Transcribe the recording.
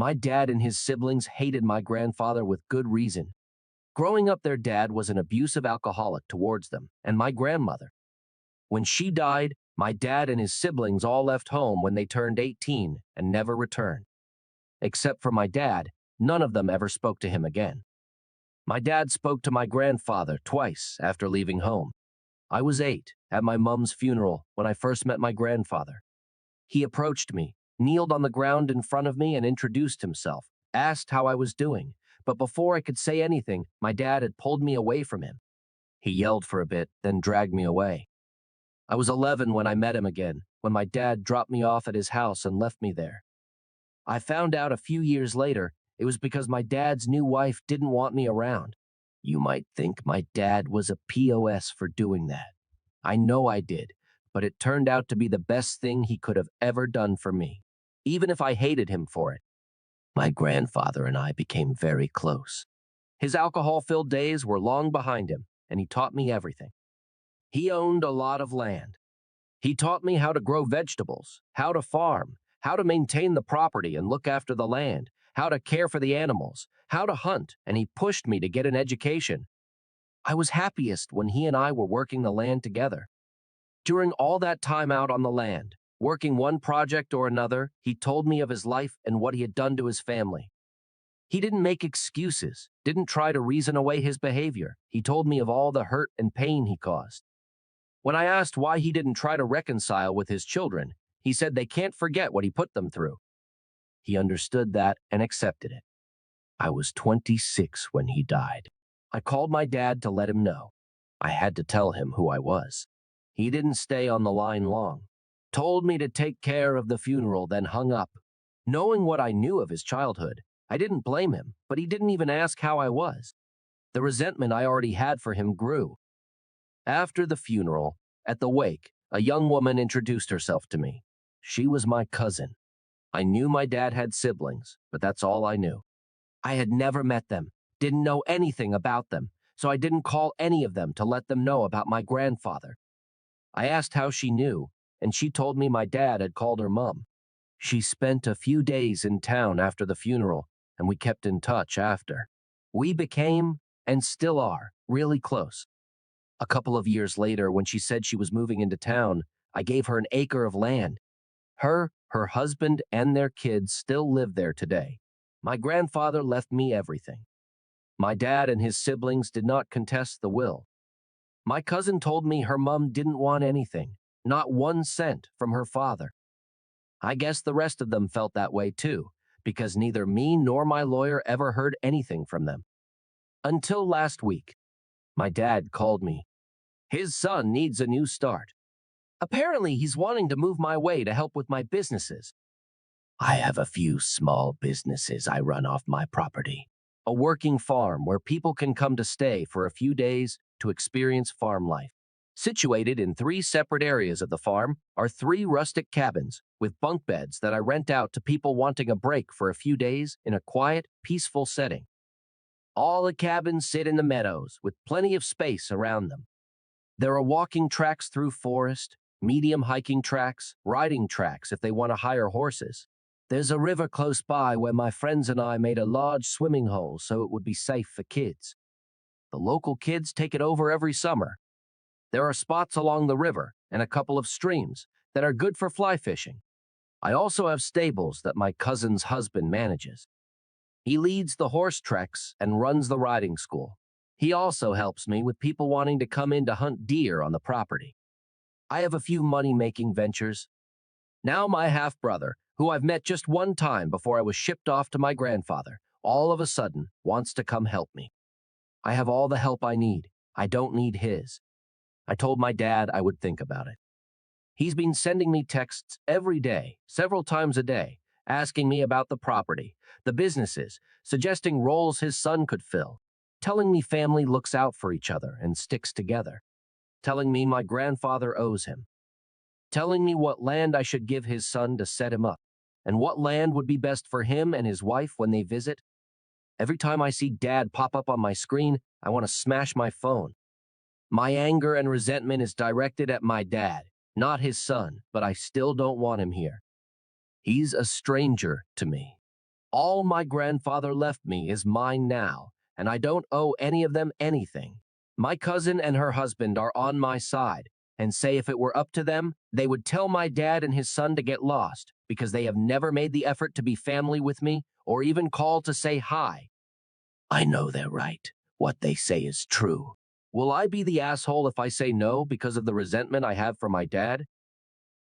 My dad and his siblings hated my grandfather with good reason. Growing up, their dad was an abusive alcoholic towards them and my grandmother. When she died, my dad and his siblings all left home when they turned 18 and never returned. Except for my dad, none of them ever spoke to him again. My dad spoke to my grandfather twice after leaving home. I was 8 at my mum's funeral when I first met my grandfather. He approached me, kneeled on the ground in front of me and introduced himself, asked how I was doing, but before I could say anything, my dad had pulled me away from him. He yelled for a bit, then dragged me away. I was 11 when I met him again, when my dad dropped me off at his house and left me there. I found out a few years later it was because my dad's new wife didn't want me around. You might think my dad was a POS for doing that. I know I did, but it turned out to be the best thing he could have ever done for me, even if I hated him for it. My grandfather and I became very close. His alcohol-filled days were long behind him, and he taught me everything. He owned a lot of land. He taught me how to grow vegetables, how to farm, how to maintain the property and look after the land, how to care for the animals, how to hunt, and he pushed me to get an education. I was happiest when he and I were working the land together. During all that time out on the land, working one project or another, he told me of his life and what he had done to his family. He didn't make excuses, didn't try to reason away his behavior. He told me of all the hurt and pain he caused. When I asked why he didn't try to reconcile with his children, he said they can't forget what he put them through. He understood that and accepted it. I was 26 when he died. I called my dad to let him know. I had to tell him who I was. He didn't stay on the line long. Told me to take care of the funeral, then hung up. Knowing what I knew of his childhood, I didn't blame him, but he didn't even ask how I was. The resentment I already had for him grew. After the funeral, at the wake, a young woman introduced herself to me. She was my cousin. I knew my dad had siblings, but that's all I knew. I had never met them, didn't know anything about them, so I didn't call any of them to let them know about my grandfather. I asked how she knew, and she told me my dad had called her mom. She spent a few days in town after the funeral, and we kept in touch after. We became, and still are, really close. A couple of years later, when she said she was moving into town, I gave her an acre of land. Her husband, and their kids still live there today. My grandfather left me everything. My dad and his siblings did not contest the will. My cousin told me her mom didn't want anything, not 1 cent from her father. I guess the rest of them felt that way too, because neither me nor my lawyer ever heard anything from them. Until last week, my dad called me. His son needs a new start. Apparently, he's wanting to move my way to help with my businesses. I have a few small businesses I run off my property. A working farm where people can come to stay for a few days to experience farm life. Situated in 3 separate areas of the farm are 3 rustic cabins with bunk beds that I rent out to people wanting a break for a few days in a quiet, peaceful setting. All the cabins sit in the meadows with plenty of space around them. There are walking tracks through forest, medium hiking tracks, riding tracks if they want to hire horses. There's a river close by where my friends and I made a large swimming hole so it would be safe for kids. The local kids take it over every summer. There are spots along the river and a couple of streams that are good for fly fishing. I also have stables that my cousin's husband manages. He leads the horse treks and runs the riding school. He also helps me with people wanting to come in to hunt deer on the property. I have a few money-making ventures. Now my half-brother, who I've met just one time before I was shipped off to my grandfather, all of a sudden wants to come help me. I have all the help I need. I don't need his. I told my dad I would think about it. He's been sending me texts every day, several times a day, asking me about the property, the businesses, suggesting roles his son could fill, telling me family looks out for each other and sticks together, telling me my grandfather owes him, telling me what land I should give his son to set him up, and what land would be best for him and his wife when they visit. Every time I see Dad pop up on my screen, I want to smash my phone. My anger and resentment is directed at my dad, not his son, but I still don't want him here. He's a stranger to me. All my grandfather left me is mine now, and I don't owe any of them anything. My cousin and her husband are on my side and say if it were up to them, they would tell my dad and his son to get lost because they have never made the effort to be family with me or even call to say hi. I know they're right. What they say is true. Will I be the asshole if I say no because of the resentment I have for my dad?